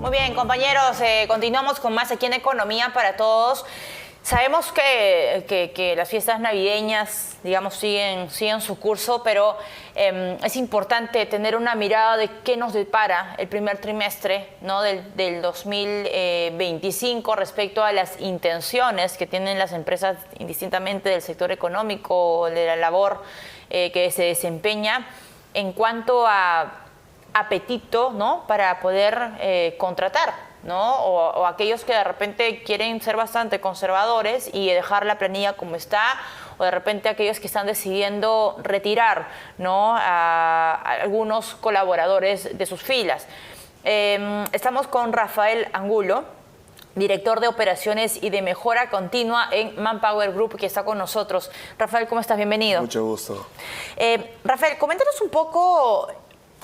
Muy bien, compañeros, continuamos con más aquí en Economía para Todos. Sabemos que las fiestas navideñas, digamos, siguen su curso, pero es importante tener una mirada de qué nos depara el primer trimestre, ¿no?, del 2025 respecto a las intenciones que tienen las empresas, indistintamente del sector económico o de la labor que se desempeña, en cuanto a apetito, ¿no?, para poder contratar, ¿no? O aquellos que de repente quieren ser bastante conservadores y dejar la planilla como está, o de repente aquellos que están decidiendo retirar, ¿no?, a algunos colaboradores de sus filas. Estamos con Rafael Angulo, director de operaciones y de mejora continua en Manpower Group, que está con nosotros. Rafael, ¿cómo estás? Bienvenido. Mucho gusto. Rafael, coméntanos un poco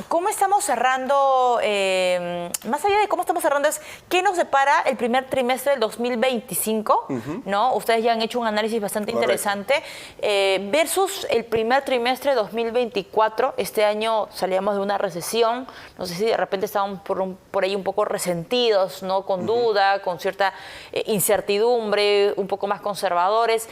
cómo estamos cerrando, más allá de cómo estamos cerrando, es qué nos depara el primer trimestre del 2025, ¿no? Ustedes ya han hecho un análisis bastante interesante, versus el primer trimestre de 2024. Este año salíamos de una recesión, no sé si de repente estaban por ahí un poco resentidos, ¿no?, con duda, con cierta incertidumbre, un poco más conservadores.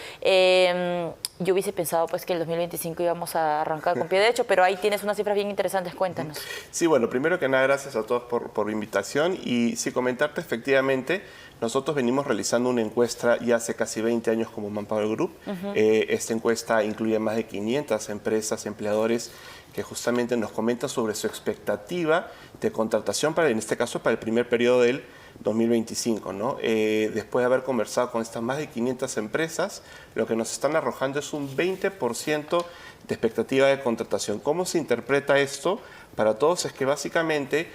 Yo hubiese pensado pues que el 2025 íbamos a arrancar con pie derecho, pero ahí tienes unas cifras bien interesantes, cuéntanos. Sí, bueno, primero que nada, gracias a todos por la invitación. Y sí, comentarte, efectivamente, nosotros venimos realizando una encuesta ya hace casi 20 años como Manpower Group. Esta encuesta incluye más de 500 empresas, empleadores, que justamente nos comentan sobre su expectativa de contratación, en este caso, para el primer periodo del 2025, ¿no? Después de haber conversado con estas más de 500 empresas, lo que nos están arrojando es un 20% de expectativa de contratación. ¿Cómo se interpreta esto? Para todos es que básicamente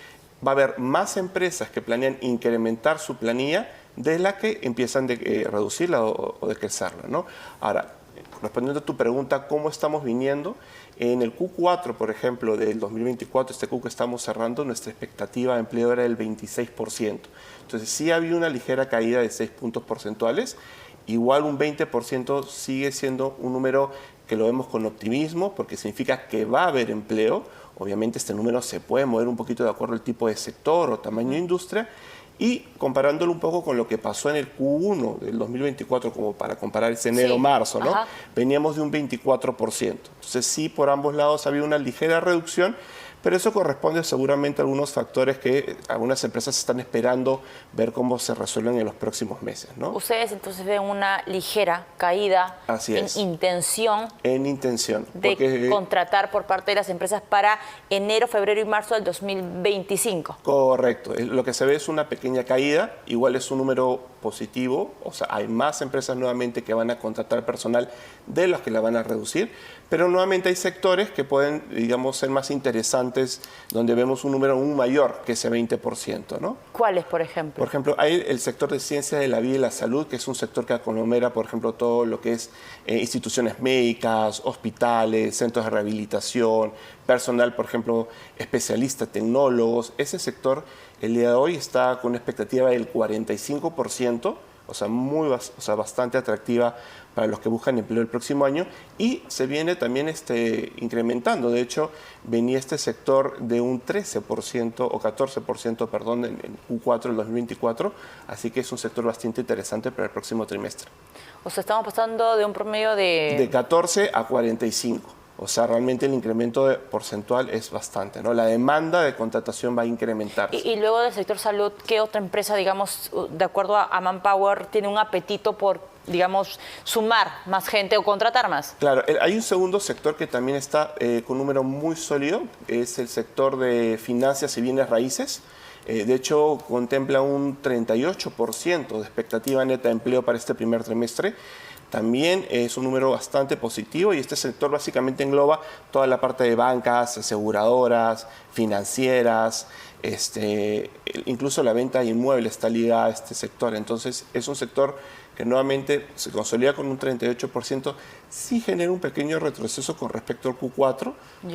va a haber más empresas que planean incrementar su planilla de la que empiezan de reducirla o de crecerla, ¿no? Ahora, respondiendo a tu pregunta, ¿cómo estamos viniendo? En el Q4, por ejemplo, del 2024, este Q que estamos cerrando, nuestra expectativa de empleo era del 26%. Entonces, sí había una ligera caída de 6 puntos porcentuales. Igual un 20% sigue siendo un número que lo vemos con optimismo, porque significa que va a haber empleo. Obviamente este número se puede mover un poquito de acuerdo al tipo de sector o tamaño de industria. Y comparándolo un poco con lo que pasó en el Q1 del 2024, como para comparar ese enero-marzo, ¿no? Veníamos de un 24%. Entonces sí, por ambos lados había una ligera reducción, pero eso corresponde seguramente a algunos factores que algunas empresas están esperando ver cómo se resuelven en los próximos meses, ¿no? Ustedes entonces ven una ligera caída en intención. En intención. De contratar por parte de las empresas para enero, febrero y marzo del 2025. Correcto. Lo que se ve es una pequeña caída, igual es un número positivo, o sea, hay más empresas nuevamente que van a contratar personal de los que la van a reducir, pero nuevamente hay sectores que pueden, digamos, ser más interesantes, donde vemos un número aún mayor que ese 20%, ¿no? ¿Cuáles, por ejemplo? Por ejemplo, hay el sector de ciencias de la vida y la salud, que es un sector que aglomera, por ejemplo, todo lo que es instituciones médicas, hospitales, centros de rehabilitación, personal, por ejemplo, especialistas, tecnólogos. Ese sector, el día de hoy, está con una expectativa del 45%, o sea, bastante atractiva para los que buscan empleo el próximo año, y se viene también incrementando. De hecho, venía este sector de un 13% o 14%, perdón, en Q4 del 2024, así que es un sector bastante interesante para el próximo trimestre. O sea, estamos pasando de un promedio de 14 a 45. O sea, realmente el incremento porcentual es bastante, ¿no? La demanda de contratación va a incrementarse. Y luego del sector salud, ¿qué otra empresa, digamos, de acuerdo a Manpower, tiene un apetito por, digamos, sumar más gente o contratar más? Claro, hay un segundo sector que también está con un número muy sólido, es el sector de finanzas y bienes raíces. De hecho, contempla un 38% de expectativa neta de empleo para este primer trimestre. También es un número bastante positivo y este sector básicamente engloba toda la parte de bancas, aseguradoras, financieras, incluso la venta de inmuebles está ligada a este sector. Entonces es un sector que nuevamente se consolida con un 38%, sí genera un pequeño retroceso con respecto al Q4,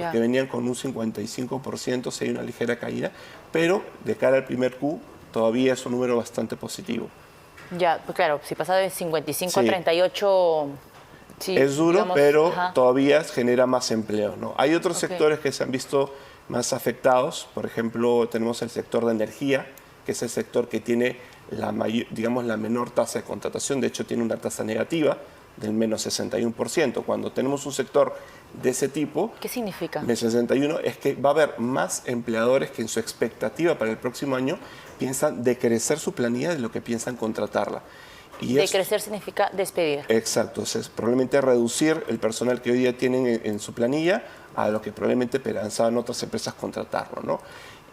que venían con un 55%, sí hay una ligera caída, pero de cara al primer Q todavía es un número bastante positivo. Ya, pues claro, si pasa de 55 a 38... Sí, es duro, digamos, pero todavía genera más empleo, ¿no? Hay otros sectores que se han visto más afectados. Por ejemplo, tenemos el sector de energía, que es el sector que tiene la menor tasa de contratación. De hecho, tiene una tasa negativa del menos 61%. Cuando tenemos un sector de ese tipo, ¿qué significa? De 61 es que va a haber más empleadores que en su expectativa para el próximo año piensan decrecer su planilla de lo que piensan contratarla. Y decrecer significa despedir. Exacto, es probablemente reducir el personal que hoy día tienen en su planilla a lo que probablemente pensaban otras empresas contratarlo, ¿no?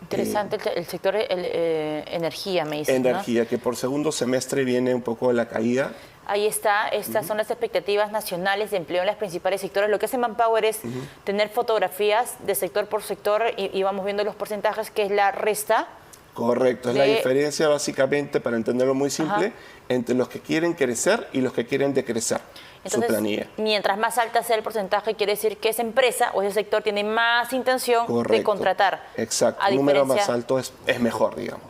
Interesante el sector energía, me dicen, energía, ¿no? que por segundo semestre viene un poco la caída. Ahí está, estas son las expectativas nacionales de empleo en los principales sectores. Lo que hace Manpower es tener fotografías de sector por sector y vamos viendo los porcentajes, que es la resta. Correcto, es la diferencia básicamente, para entenderlo muy simple, entre los que quieren crecer y los que quieren decrecer. Entonces, su planilla. Mientras más alta sea el porcentaje, quiere decir que esa empresa o ese sector tiene más intención de contratar. Exacto, un número más alto es mejor, digamos.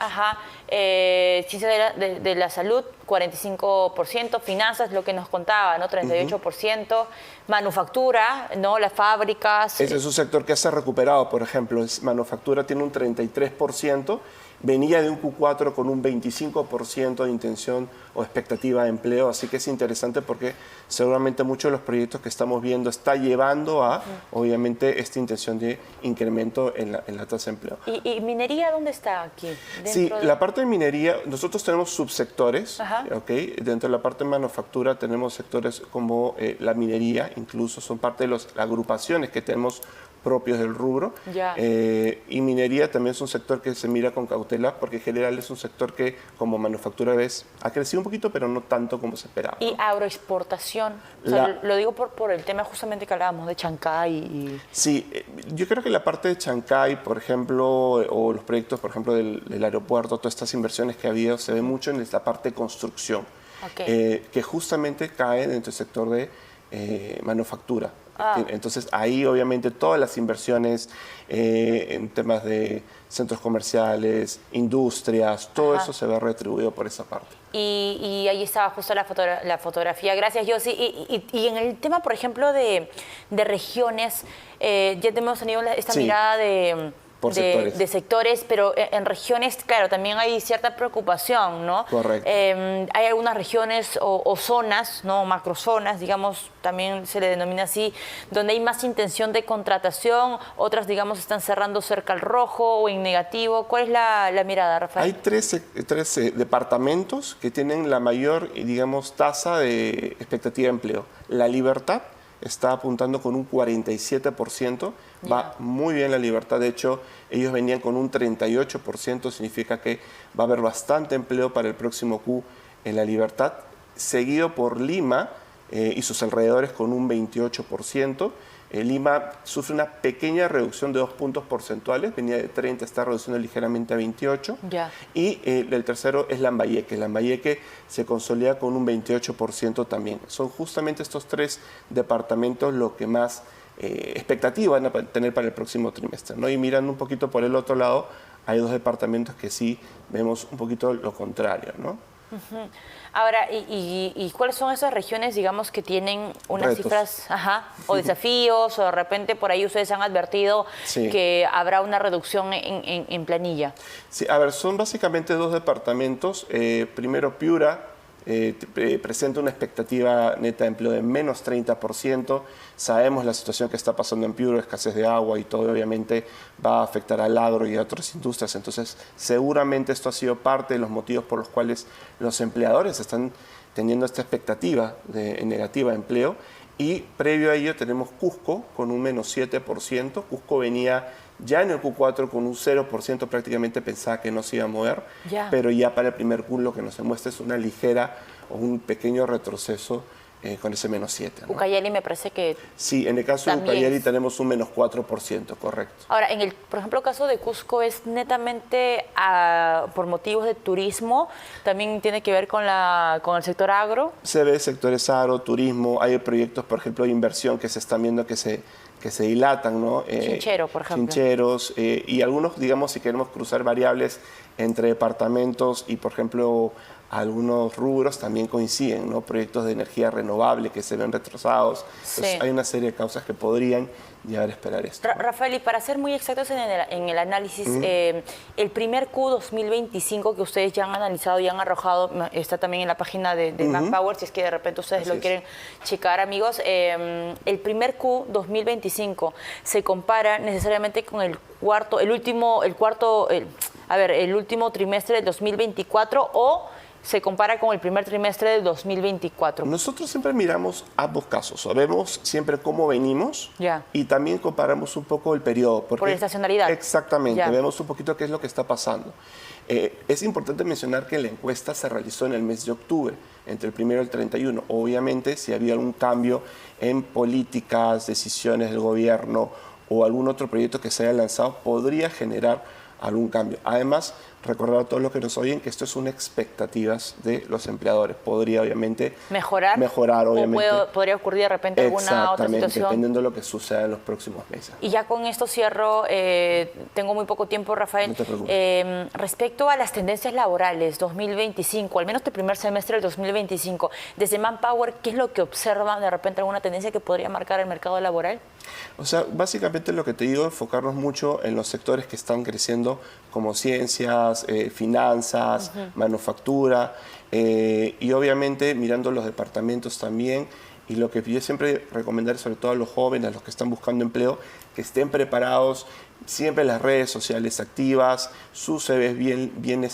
Ciencia de la salud, 45%, finanzas, lo que nos contaba, ¿no? 38%, manufactura, ¿no? Las fábricas. Ese es un sector que se ha recuperado, por ejemplo, manufactura tiene un 33%, venía de un Q4 con un 25% de intención o expectativa de empleo, así que es interesante porque seguramente muchos de los proyectos que estamos viendo está llevando a, obviamente, esta intención de incremento en la tasa de empleo. ¿Y minería dónde está aquí? Sí, la parte de minería, nosotros tenemos subsectores, ¿okay? Dentro de la parte de manufactura tenemos sectores como la minería, incluso son parte de las agrupaciones que tenemos propios del rubro. Y minería también es un sector que se mira con cautela porque en general es un sector que como manufactura ha crecido un poquito, pero no tanto como se esperaba. ¿Y agroexportación? O sea, lo digo por el tema justamente que hablábamos de Chancay. Sí, yo creo que la parte de Chancay, por ejemplo, o los proyectos, por ejemplo, del aeropuerto, todas estas inversiones que ha habido, se ve mucho en esta parte de construcción, que justamente cae dentro del sector de manufactura. Entonces ahí obviamente todas las inversiones en temas de centros comerciales, industrias, todo eso se ve retribuido por esa parte. Y ahí estaba justo la fotografía. Gracias, Yossi. Y en el tema, por ejemplo, de regiones, ya hemos tenido esta mirada de sectores, pero en regiones, claro, también hay cierta preocupación, ¿no? Correcto. Hay algunas regiones o zonas, ¿no? Macrozonas, digamos, también se le denomina así, donde hay más intención de contratación, otras, digamos, están cerrando cerca al rojo o en negativo. ¿Cuál es la mirada, Rafael? Hay tres departamentos que tienen la mayor, digamos, tasa de expectativa de empleo. La Libertad está apuntando con un 47%, va muy bien la Libertad, de hecho ellos venían con un 38%, significa que va a haber bastante empleo para el próximo Q en la Libertad, seguido por Lima y sus alrededores con un 28%. Lima sufre una pequeña reducción de 2 puntos porcentuales, venía de 30, está reduciendo ligeramente a 28. Y el tercero es Lambayeque. Lambayeque se consolida con un 28% también. Son justamente estos tres departamentos lo que más expectativa van a tener para el próximo trimestre, ¿no? Y mirando un poquito por el otro lado, hay dos departamentos que sí vemos un poquito lo contrario, ¿no? Ahora, ¿y cuáles son esas regiones, digamos, que tienen unas retos, cifras, o desafíos, o de repente por ahí ustedes han advertido que habrá una reducción en planilla? Sí, a ver, son básicamente dos departamentos. Primero, Piura presenta una expectativa neta de empleo de menos 30%. Sabemos la situación que está pasando en Piura, escasez de agua y todo, obviamente va a afectar al agro y a otras industrias. Entonces, seguramente esto ha sido parte de los motivos por los cuales los empleadores están teniendo esta expectativa negativa de empleo. Y previo a ello tenemos Cusco con un menos 7%. Cusco venía ya en el Q4 con un 0%, prácticamente pensaba que no se iba a mover, pero ya para el primer Q lo que nos demuestra es una ligera o un pequeño retroceso con ese menos 7. ¿no? Ucayali me parece que... Sí, en el caso de Ucayali tenemos un menos 4%, correcto. Ahora, por ejemplo, el caso de Cusco es netamente por motivos de turismo, también tiene que ver con el sector agro. Se ve sectores agro, turismo, hay proyectos, por ejemplo, de inversión que se están viendo que se dilatan, ¿no? Chinchero, por ejemplo. Chincheros y algunos, digamos, si queremos cruzar variables entre departamentos y, por ejemplo, algunos rubros también coinciden, ¿no? Proyectos de energía renovable que se ven retrasados. Entonces, hay una serie de causas que podrían llegar a esperar esto. Rafael, y para ser muy exactos en el análisis, el primer Q 2025 que ustedes ya han analizado y han arrojado, está también en la página de Manpower, si es que de repente ustedes lo quieren checar, amigos. El primer Q 2025 se compara necesariamente con el último trimestre del 2024 o se compara con el primer trimestre del 2024. Nosotros siempre miramos ambos casos, sabemos siempre cómo venimos y también comparamos un poco el periodo. Por la estacionalidad. Exactamente, vemos un poquito qué es lo que está pasando. Es importante mencionar que la encuesta se realizó en el mes de octubre, entre el 1 y el 31. Obviamente, si había algún cambio en políticas, decisiones del gobierno o algún otro proyecto que se haya lanzado, podría generar algún cambio. Además, recordar a todos los que nos oyen que esto es una expectativas de los empleadores. Podría, obviamente, mejorar obviamente. O podría ocurrir de repente alguna otra situación. Dependiendo de lo que suceda en los próximos meses. Y ya con esto cierro, tengo muy poco tiempo, Rafael. No te preocupes. Respecto a las tendencias laborales 2025, al menos el primer semestre del 2025, desde Manpower, ¿qué es lo que observan de repente alguna tendencia que podría marcar el mercado laboral? O sea, básicamente lo que te digo, enfocarnos mucho en los sectores que están creciendo como ciencias, finanzas, manufactura y obviamente mirando los departamentos también. Y lo que yo siempre recomendar, sobre todo a los jóvenes, a los que están buscando empleo, que estén preparados, siempre las redes sociales activas, sus CVs bien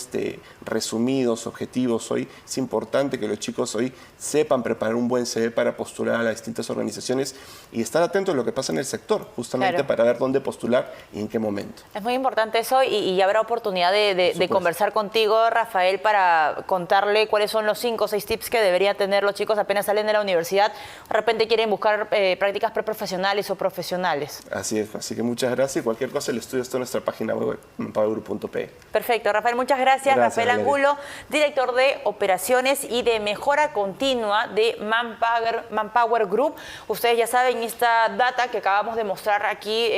resumidos, objetivos. Hoy es importante que los chicos hoy sepan preparar un buen CV para postular a las distintas organizaciones y estar atentos a lo que pasa en el sector, justamente para ver dónde postular y en qué momento. Es muy importante eso y habrá oportunidad de conversar contigo, Rafael, para contarle cuáles son los 5 o 6 tips que deberían tener los chicos apenas salen de la universidad. De repente quieren buscar prácticas preprofesionales o profesionales. Así es, así que muchas gracias y cualquier cosa el estudio está en nuestra página web, manpowergroup.pe. Perfecto, Rafael, muchas gracias. Rafael Angulo, director de operaciones y de mejora continua de Manpower Group. Ustedes ya saben, esta data que acabamos de mostrar aquí,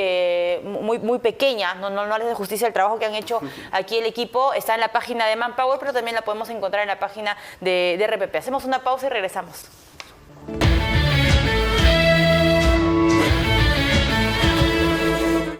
muy pequeña, no les da justicia el trabajo que han hecho aquí el equipo, está en la página de Manpower, pero también la podemos encontrar en la página de RPP. Hacemos una pausa y regresamos.